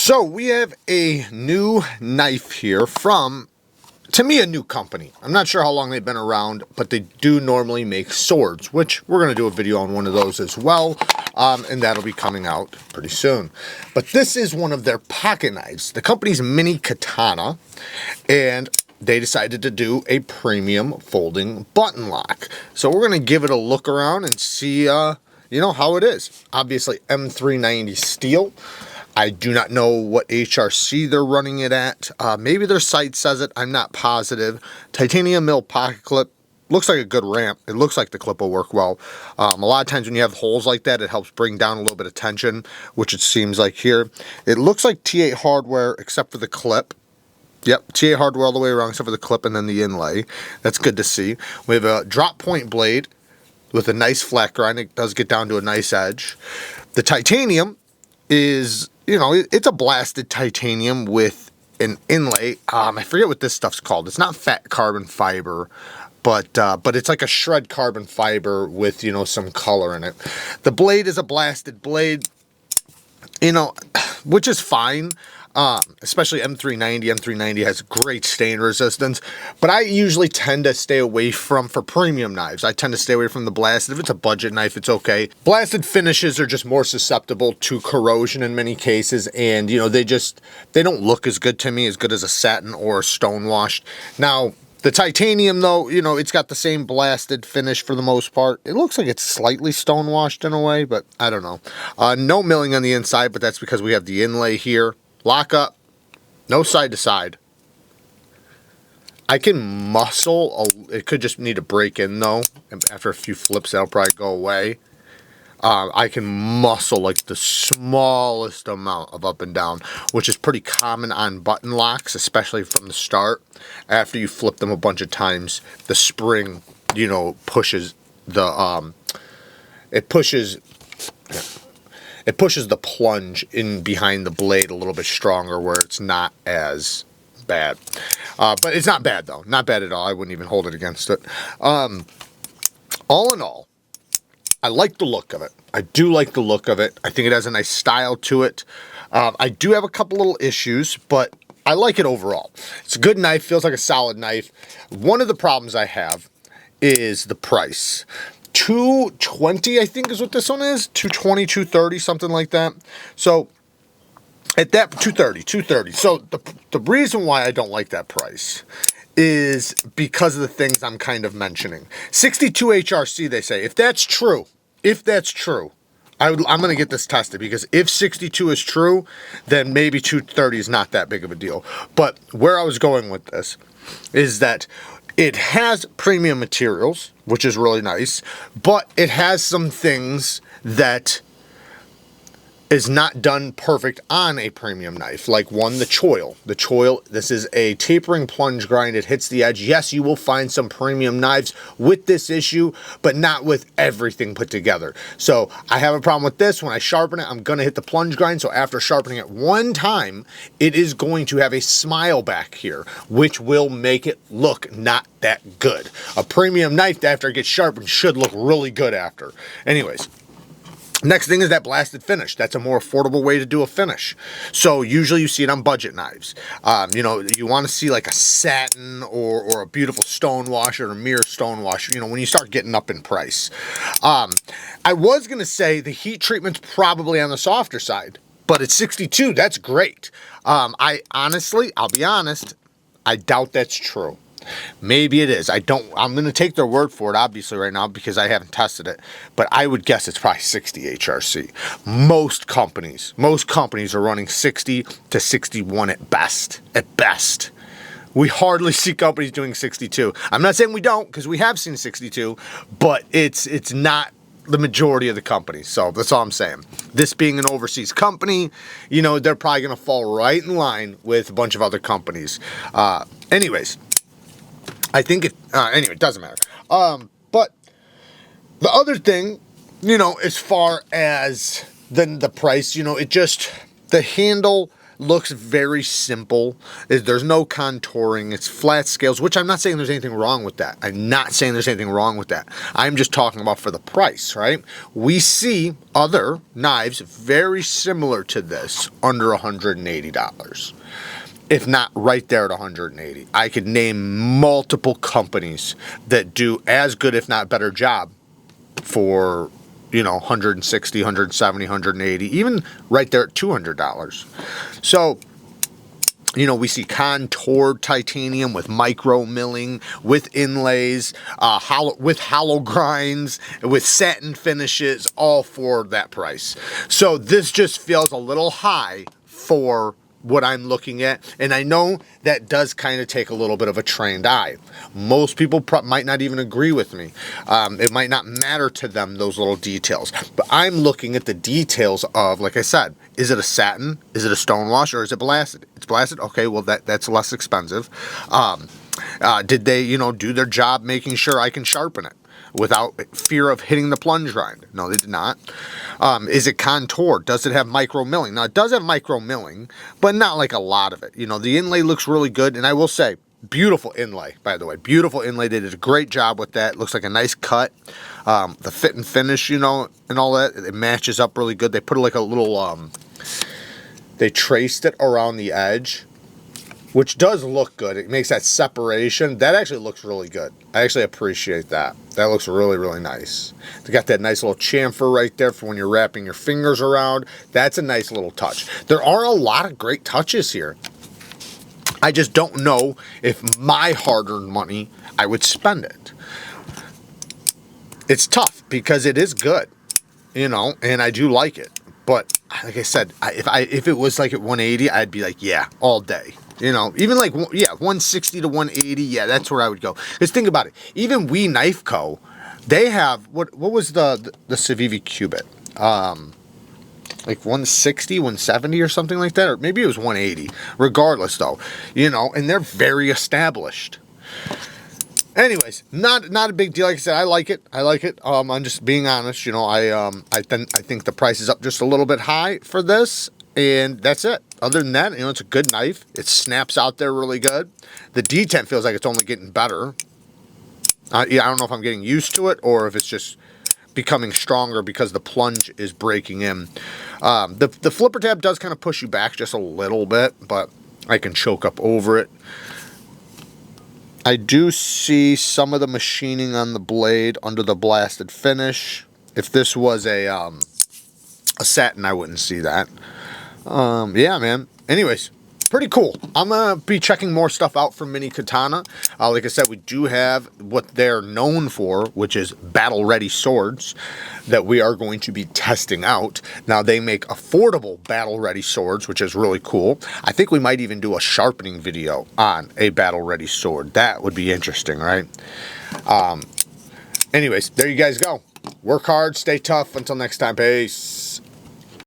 So we have a new knife here from, to me, a new company. I'm not sure how long they've been around, but they do normally make swords, which we're going to do a video on one of those as well, and that'll be coming out pretty soon. But this is one of their pocket knives. The company's Mini Katana, and they decided to do a premium folding button lock. So we're going to give it a look around and see, you know, how it is. Obviously, M390 steel. I do not know what HRC they're running it at. Maybe their site says it. I'm not positive. Titanium mill pocket clip. Looks like a good ramp. It looks like the clip will work well. A lot of times when you have holes like that, it helps bring down a little bit of tension, which it seems like here. It looks like T8 hardware except for the clip. Yep, T8 hardware all the way around except for the clip and then the inlay. That's good to see. We have a drop point blade with a nice flat grind. It does get down to a nice edge. The titanium is, you know, it's a blasted titanium with an inlay. I forget what this stuff's called. It's not fat carbon fiber, but it's like a shred carbon fiber with, you know, some color in it. The blade is a blasted blade, you know, which is fine. Especially M390. M390 has great stain resistance, but I usually tend to stay away from, for premium knives, I tend to stay away from the blasted. If it's a budget knife, it's okay. Blasted finishes are just more susceptible to corrosion in many cases, and you know, they don't look as good to me, as good as a satin or a stone washed. Now, the titanium though, you know, it's got the same blasted finish for the most part. It looks like it's slightly stone washed in a way, but I don't know. No milling on the inside, but that's because we have the inlay here. Lock up, no side to side. I can muscle, it could just need to break in though. After a few flips, that'll probably go away. I can muscle like the smallest amount of up and down, which is pretty common on button locks, especially from the start. After you flip them a bunch of times, the spring, you know, pushes the, it pushes the plunge in behind the blade a little bit stronger where it's not as bad. But it's not bad though. Not bad at all. I wouldn't even hold it against it. All in all, I like the look of it. I do like the look of it. I think it has a nice style to it. I do have a couple little issues, but I like it overall. It's a good knife. Feels like a solid knife. One of the problems I have is the price. $220, I think is what this one is. $220, $230, something like that. So at that, $230. So the reason why I don't like that price is because of the things I'm kind of mentioning. 62 HRC, they say. If that's true, I'm going to get this tested, because if 62 is true, then maybe 230 is not that big of a deal. But where I was going with this is that it has premium materials, which is really nice, but it has some things that is not done perfect on a premium knife. Like one, the choil. The choil, this is a tapering plunge grind. It hits the edge. Yes, you will find some premium knives with this issue, but not with everything put together. So I have a problem with this. When I sharpen it, I'm going to hit the plunge grind. So after sharpening it one time, it is going to have a smile back here, which will make it look not that good. A premium knife, after it gets sharpened, should look really good after. Anyways. Next thing is that blasted finish. That's a more affordable way to do a finish. So usually you see it on budget knives. You know, you want to see like a satin or a beautiful stone wash or a mirror stone wash, you know, when you start getting up in price. I was going to say the heat treatment's probably on the softer side, but at 62, that's great. I'll be honest, I doubt that's true. Maybe it is. I'm going to take their word for it, obviously, right now, because I haven't tested it. But I would guess it's probably 60 HRC. Most companies are running 60 to 61 at best. At best. We hardly see companies doing 62. I'm not saying we don't, because we have seen 62, but it's not the majority of the companies. So that's all I'm saying. This being an overseas company, you know, they're probably going to fall right in line with a bunch of other companies. Anyways. I think anyway, it doesn't matter. But the other thing, you know, as far as the price, you know, the handle looks very simple. There's no contouring. It's flat scales, which I'm not saying there's anything wrong with that. I'm not saying there's anything wrong with that. I'm just talking about for the price, right? We see other knives very similar to this under $180. If not right there at 180. I could name multiple companies that do as good, if not better job for, you know, 160, 170, 180, even right there at $200. So, you know, we see contoured titanium with micro milling, with inlays, with hollow grinds, with satin finishes, all for that price. So this just feels a little high for what I'm looking at, and I know that does kind of take a little bit of a trained eye. Most people might not even agree with me. It might not matter to them, those little details, but I'm looking at the details of, like I said, is it a satin, is it a stone wash, or is it blasted? It's blasted, okay, well that's less expensive. Did they, you know, do their job making sure I can sharpen it without fear of hitting the plunge grind? No, they did not. Is it contoured? Does it have micro milling? Now, it does have micro milling, but not like a lot of it. You know, the inlay looks really good, and I will say, beautiful inlay, by the way. Beautiful inlay. They did a great job with that. Looks like a nice cut. The fit and finish, you know, and all that, it matches up really good. They put like a little, they traced it around the edge, which does look good. It makes that separation. That actually looks really good. I actually appreciate that. That looks really, really nice. They got that nice little chamfer right there for when you're wrapping your fingers around. That's a nice little touch. There are a lot of great touches here. I just don't know if my hard-earned money, I would spend it. It's tough because it is good, you know, and I do like it. But like I said, if it was like at 180, I'd be like, yeah, all day. You know, even like, yeah, 160 to 180, yeah, that's where I would go. Because think about it, even We Knife Co., they have, what was the Civivi Cubit? Like 160, 170 or something like that, or maybe it was 180. Regardless, though, you know, and they're very established. Anyways, not a big deal. Like I said, I like it. I'm just being honest. You know, I think the price is up just a little bit high for this, and that's it. Other than that, you know, it's a good knife. It snaps out there really good. The detent feels like it's only getting better. Yeah, I don't know if I'm getting used to it or if it's just becoming stronger because the plunge is breaking in. The flipper tab does kind of push you back just a little bit, but I can choke up over it. I do see some of the machining on the blade under the blasted finish. If this was a satin, I wouldn't see that. Yeah, man. Anyways, pretty cool. I'm going to be checking more stuff out from Mini Katana. Like I said, we do have what they're known for, which is battle-ready swords that we are going to be testing out. Now, they make affordable battle-ready swords, which is really cool. I think we might even do a sharpening video on a battle-ready sword. That would be interesting, right? Anyways, there you guys go. Work hard, stay tough. Until next time, peace.